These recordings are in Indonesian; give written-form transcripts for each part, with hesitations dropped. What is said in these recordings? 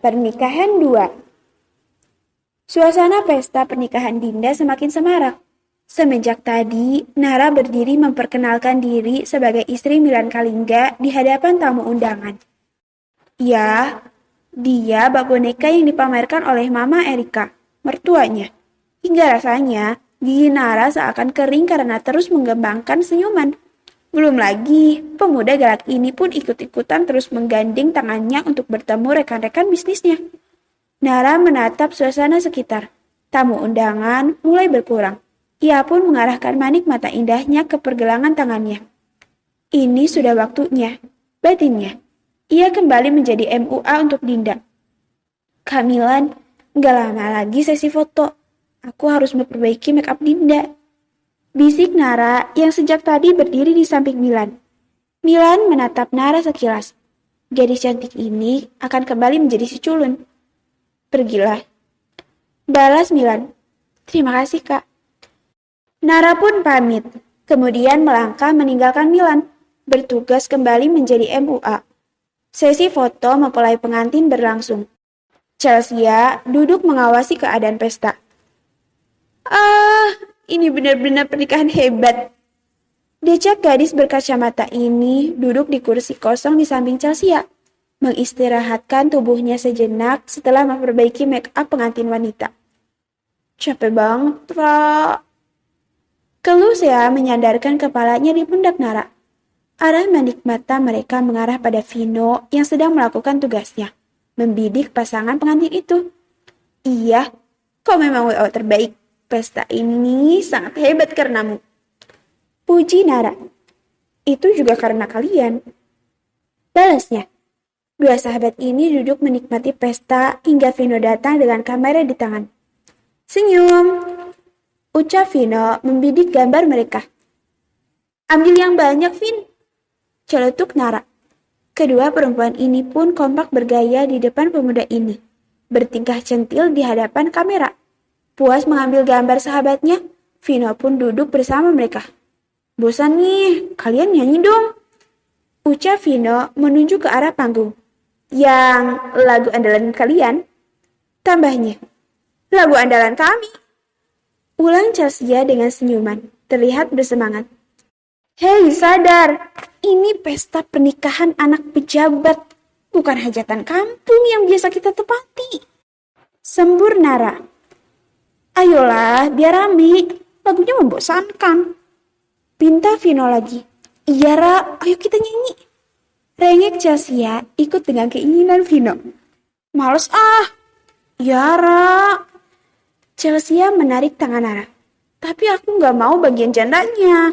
Pernikahan 2. Suasana pesta pernikahan Dinda semakin semarak. Semenjak tadi, Nara berdiri memperkenalkan diri sebagai istri Milan Kalingga di hadapan tamu undangan. Ya, dia bak boneka yang dipamerkan oleh Mama Erika, mertuanya. Hingga rasanya, gigi Nara seakan kering karena terus menggembangkan senyuman. Belum lagi, pemuda galak ini pun ikut-ikutan terus menggandeng tangannya untuk bertemu rekan-rekan bisnisnya. Nara menatap suasana sekitar. Tamu undangan mulai berkurang. Ia pun mengarahkan manik mata indahnya ke pergelangan tangannya. Ini sudah waktunya, batinnya. Ia kembali menjadi MUA untuk Dinda. Kak Milan, gak lama lagi sesi foto. Aku harus memperbaiki make up Dinda. Bisik Nara yang sejak tadi berdiri di samping Milan. Milan menatap Nara sekilas. Gadis cantik ini akan kembali menjadi si culun. Pergilah. Balas Milan. Terima kasih, Kak. Nara pun pamit, kemudian melangkah meninggalkan Milan, bertugas kembali menjadi MUA. Sesi foto mempelai pengantin berlangsung. Chelsea duduk mengawasi keadaan pesta. Ini benar-benar pernikahan hebat. Decak gadis berkacamata ini duduk di kursi kosong di samping Chelsea, mengistirahatkan tubuhnya sejenak setelah memperbaiki make up pengantin wanita. Capek banget, Ra. Keluh Sea menyandarkan kepalanya di pundak Nara. Arah manik mata mereka mengarah pada Vino yang sedang melakukan tugasnya, membidik pasangan pengantin itu. Iya, kau memang WO terbaik. Pesta ini sangat hebat karenamu. Puji Nara. Itu juga karena kalian. Balasnya. Dua sahabat ini duduk menikmati pesta hingga Vino datang dengan kamera di tangan. Senyum. Ucap Vino membidik gambar mereka. Ambil yang banyak, Vin. Celetuk Nara. Kedua perempuan ini pun kompak bergaya di depan pemuda ini. Bertingkah centil di hadapan kamera. Puas mengambil gambar sahabatnya, Vino pun duduk bersama mereka. Bosan nih, kalian nyanyi dong. Ucap Vino menunjuk ke arah panggung. Yang lagu andalan kalian? Tambahnya, lagu andalan kami. Ulang Chelsea dengan senyuman, terlihat bersemangat. Hei sadar, ini pesta pernikahan anak pejabat, bukan hajatan kampung yang biasa kita tepati. Sembur Nara. Ayolah, biar rame, lagunya membosankan. Pinta Vino lagi. Iya Ra, ayo kita nyanyi. Rengek Chelsea ikut dengan keinginan Vino. Males Ya Ra. Chelsea menarik tangan Nara. Tapi aku gak mau bagian jandanya.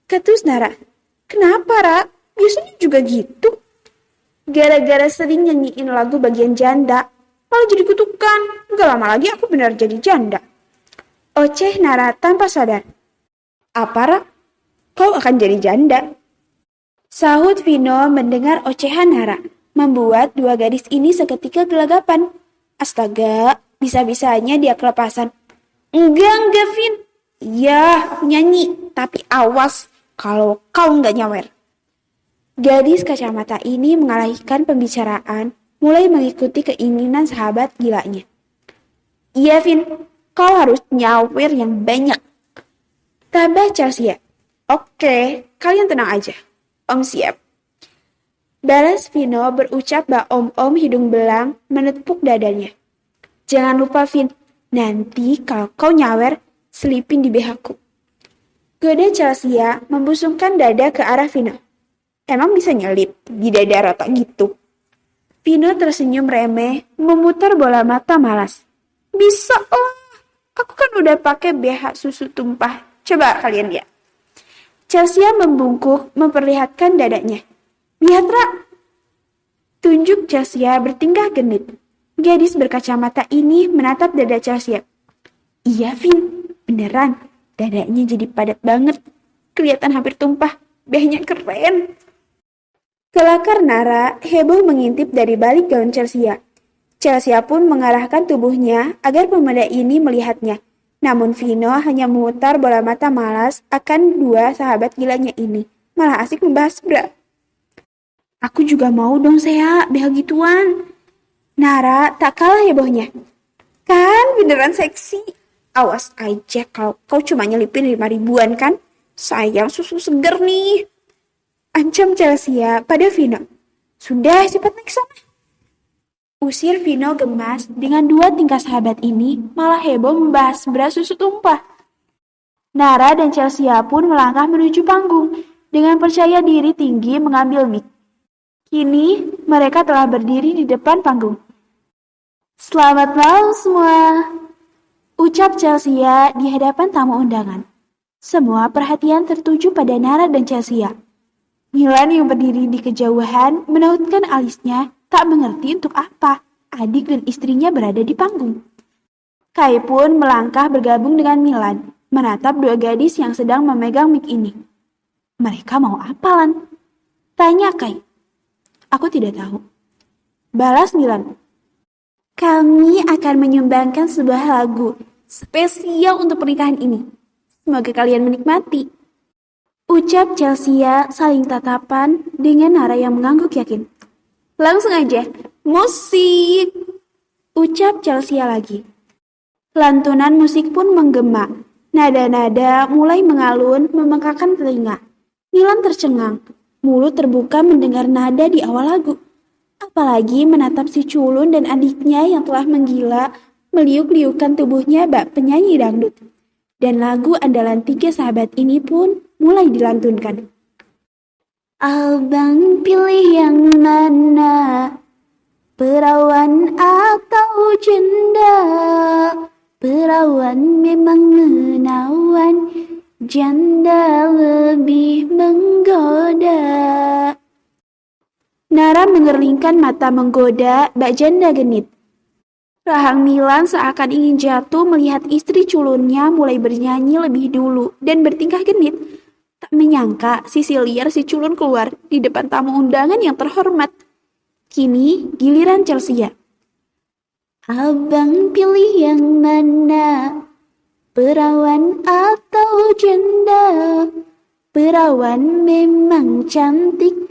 Ketus Nara. Kenapa Ra? Biasanya juga gitu. Gara-gara sering nyanyiin lagu bagian janda, malah jadi kutukan. Gak lama lagi aku benar jadi janda. Oceh Nara tanpa sadar. Apa Ra? Kau akan jadi janda. Sahut Vino mendengar ocehan Nara. Membuat dua gadis ini seketika gelagapan. Astaga, bisa-bisanya dia kelepasan. Enggak, Vin. Iya, nyanyi. Tapi awas kalau kau nggak nyawer. Gadis kacamata ini mengalihkan pembicaraan, mulai mengikuti keinginan sahabat gilanya. Iya, Vin. Kau harus nyawer yang banyak. Tabah Chelsea. Oke, kalian tenang aja. Om siap. Balas Vino berucap bak om-om hidung belang menepuk dadanya. Jangan lupa Vin, nanti kalau kau nyawer, selipin di BH-ku. Goda Chelsea membusungkan dada ke arah Vino. Emang bisa nyelip di dada rata gitu? Vino tersenyum remeh, memutar bola mata malas. Bisa lah, aku kan udah pakai BH susu tumpah. Coba kalian lihat. Chelsea membungkuk memperlihatkan dadanya. Lihat Ra. Tunjuk Chelsea bertingkah genit. Gadis berkacamata ini menatap dada Chelsea. Iya Vin, beneran. Dadanya jadi padat banget. Kelihatan hampir tumpah. BH-nya keren. Kelakar Nara heboh mengintip dari balik gaun Chelsea. Chelsea pun mengarahkan tubuhnya agar pemuda ini melihatnya. Namun Vino hanya memutar bola mata malas akan dua sahabat gilanya ini. Malah asik membahas bra. Aku juga mau dong Sea, BH gituan. Nara tak kalah hebohnya. Kan beneran seksi. Awas aja kalau kau cuma nyelipin 5 ribuan kan. Sayang susu seger nih. Ancam Chelsea pada Vino. Sudah cepat naik sana. Usir Vino gemas dengan dua tingkah sahabat ini malah heboh membahas beras susu tumpah. Nara dan Chelsea pun melangkah menuju panggung dengan percaya diri tinggi mengambil mic. Kini mereka telah berdiri di depan panggung. Selamat malam semua, ucap Chelsea di hadapan tamu undangan. Semua perhatian tertuju pada Nara dan Chelsea. Milan yang berdiri di kejauhan menautkan alisnya tak mengerti untuk apa adik dan istrinya berada di panggung. Kai pun melangkah bergabung dengan Milan, menatap dua gadis yang sedang memegang mic ini. Mereka mau apa, Lan? Tanya Kai. Aku tidak tahu. Balas Milan. Kami akan menyumbangkan sebuah lagu spesial untuk pernikahan ini. Semoga kalian menikmati. Ucap Chelsea saling tatapan dengan Nara yang mengangguk yakin. Langsung aja, musik! Ucap Chelsea lagi. Lantunan musik pun menggema. Nada-nada mulai mengalun memekakan telinga. Milan tercengang. Mulut terbuka mendengar nada di awal lagu. Apalagi menatap si culun dan adiknya yang telah menggila, meliuk-liukan tubuhnya bak penyanyi dangdut. Dan lagu andalan 3 sahabat ini pun mulai dilantunkan. Abang pilih yang mana? Perawan atau janda? Perawan memang menawan, janda lebih menggoda. Nara mengerlingkan mata menggoda bak janda genit. Rahang Milan seakan ingin jatuh melihat istri culunnya mulai bernyanyi lebih dulu dan bertingkah genit. Tak menyangka sisi liar si culun keluar di depan tamu undangan yang terhormat. Kini giliran Chelsea. Abang pilih yang mana? Perawan atau janda? Perawan memang cantik.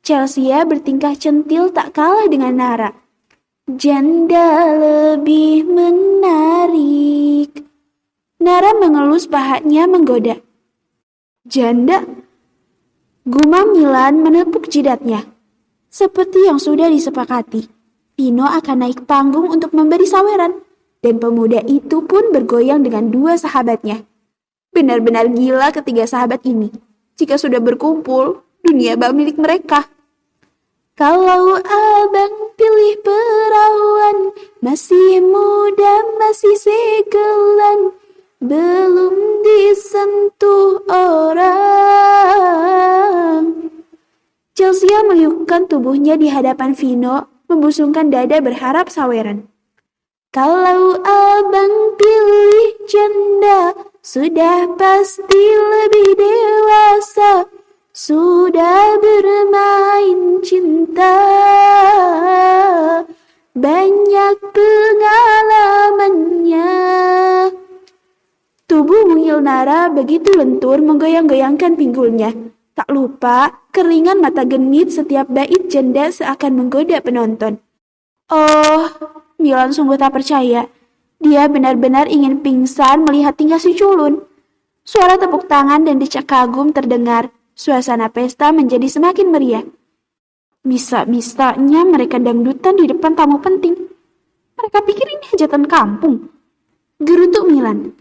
Chelsea bertingkah centil tak kalah dengan Nara. Janda lebih menarik. Nara mengelus pahanya menggoda. Janda? Gumam Milan menepuk jidatnya. Seperti yang sudah disepakati, Vino akan naik panggung untuk memberi saweran. Dan pemuda itu pun bergoyang dengan 2 sahabatnya. Benar-benar gila ketiga sahabat ini. Jika sudah berkumpul, dunia bak milik mereka. Kalau abang pilih perawan, masih muda, masih segelan, belum disentuh orang. Chelsea meliukkan tubuhnya di hadapan Vino, membusungkan dada berharap saweran. Kalau abang pilih janda, sudah pasti lebih dewasa, sudah bermain cinta, banyak pengalamannya. Tubuh mungil Nara begitu lentur menggoyang-goyangkan pinggulnya. Tak lupa keringan mata genit setiap bait janda seakan menggoda penonton. Oh, Milan sungguh tak percaya. Dia benar-benar ingin pingsan melihat tingkah si culun. Suara tepuk tangan dan decak kagum terdengar. Suasana pesta menjadi semakin meriah. Bisa-bisanya mereka dangdutan di depan tamu penting. Mereka pikir ini hajatan kampung. Gerutuk Milan.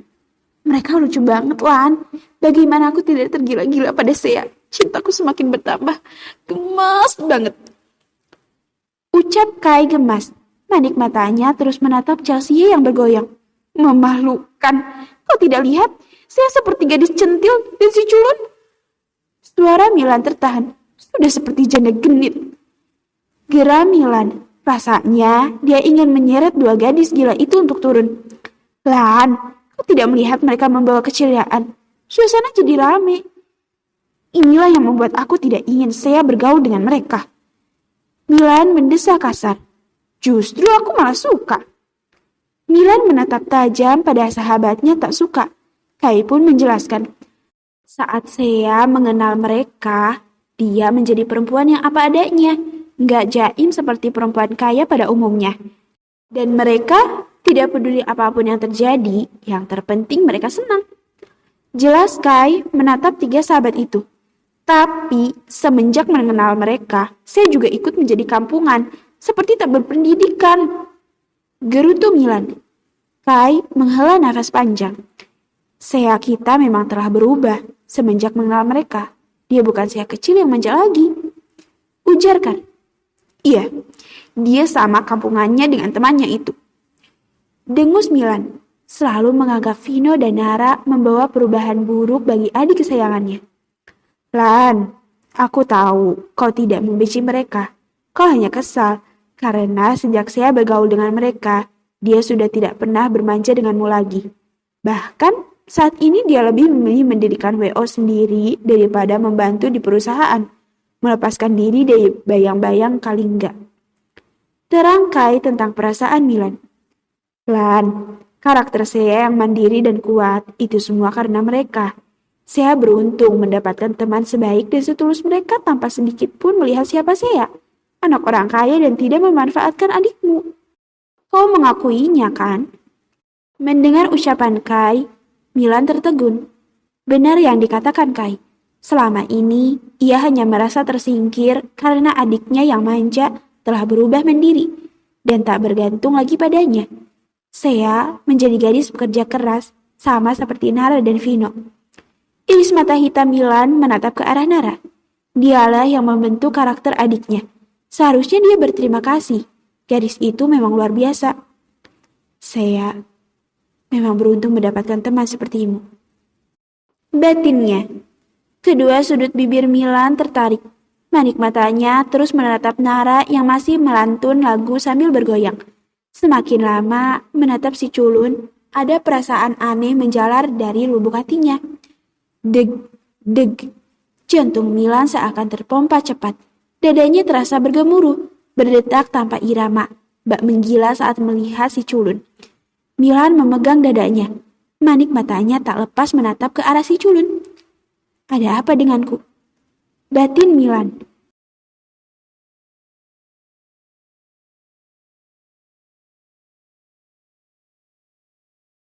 Mereka lucu banget, Lan. Bagaimana aku tidak tergila-gila pada Sea. Cintaku semakin bertambah. Gemas banget. Ucap Kai gemas. Manik matanya terus menatap Chelsea yang bergoyang. Memalukan. Kau tidak lihat? Saya seperti gadis centil dan si culun. Suara Milan tertahan. Sudah seperti janda genit. Geram Milan. Rasanya dia ingin menyeret 2 gadis gila itu untuk turun. Lan, kau tidak melihat mereka membawa keceriaan. Suasana jadi rame. Inilah yang membuat aku tidak ingin saya bergaul dengan mereka. Milan mendesah kasar. Justru aku malah suka. Milan menatap tajam pada sahabatnya tak suka. Kai pun menjelaskan. Saat saya mengenal mereka, dia menjadi perempuan yang apa adanya. nggak jaim seperti perempuan kaya pada umumnya. Dan mereka tidak peduli apapun yang terjadi, yang terpenting mereka senang. Jelas Kai menatap tiga sahabat itu. Tapi semenjak mengenal mereka, saya juga ikut menjadi kampungan, seperti tak berpendidikan. Gerutu Milan. Kai menghela nafas panjang. Saya kita memang telah berubah semenjak mengenal mereka. Dia bukan saya kecil yang manja lagi. Ujarkan. Iya, dia sama kampungannya dengan temannya itu. Dengus Milan selalu menganggap Vino dan Nara membawa perubahan buruk bagi adik kesayangannya. Lan, aku tahu kau tidak membenci mereka. Kau hanya kesal karena sejak saya bergaul dengan mereka, dia sudah tidak pernah bermanja denganmu lagi. Bahkan saat ini dia lebih memilih mendirikan WO sendiri daripada membantu di perusahaan, melepaskan diri dari bayang-bayang Kalingga. Terangkai tentang perasaan Milan. Lan, karakter saya yang mandiri dan kuat, itu semua karena mereka. Saya beruntung mendapatkan teman sebaik dan setulus mereka tanpa sedikit pun melihat siapa saya. Anak orang kaya dan tidak memanfaatkan adikmu. Kau mengakuinya kan? Mendengar ucapan Kai, Milan tertegun. Benar yang dikatakan Kai. Selama ini, ia hanya merasa tersingkir karena adiknya yang manja telah berubah mandiri dan tak bergantung lagi padanya. Saya menjadi gadis pekerja keras, sama seperti Nara dan Vino. Iris mata hitam Milan menatap ke arah Nara. Dialah yang membentuk karakter adiknya. Seharusnya dia berterima kasih. Gadis itu memang luar biasa. Saya memang beruntung mendapatkan teman sepertimu. Batinnya. Kedua sudut bibir Milan tertarik. Manik matanya terus menatap Nara yang masih melantun lagu sambil bergoyang. Semakin lama menatap si culun, ada perasaan aneh menjalar dari lubuk hatinya. Deg, deg. Jantung Milan seakan terpompa cepat. Dadanya terasa bergemuruh, berdetak tanpa irama. Bak menggila saat melihat si culun. Milan memegang dadanya. Manik matanya tak lepas menatap ke arah si culun. Ada apa denganku? Batin Milan.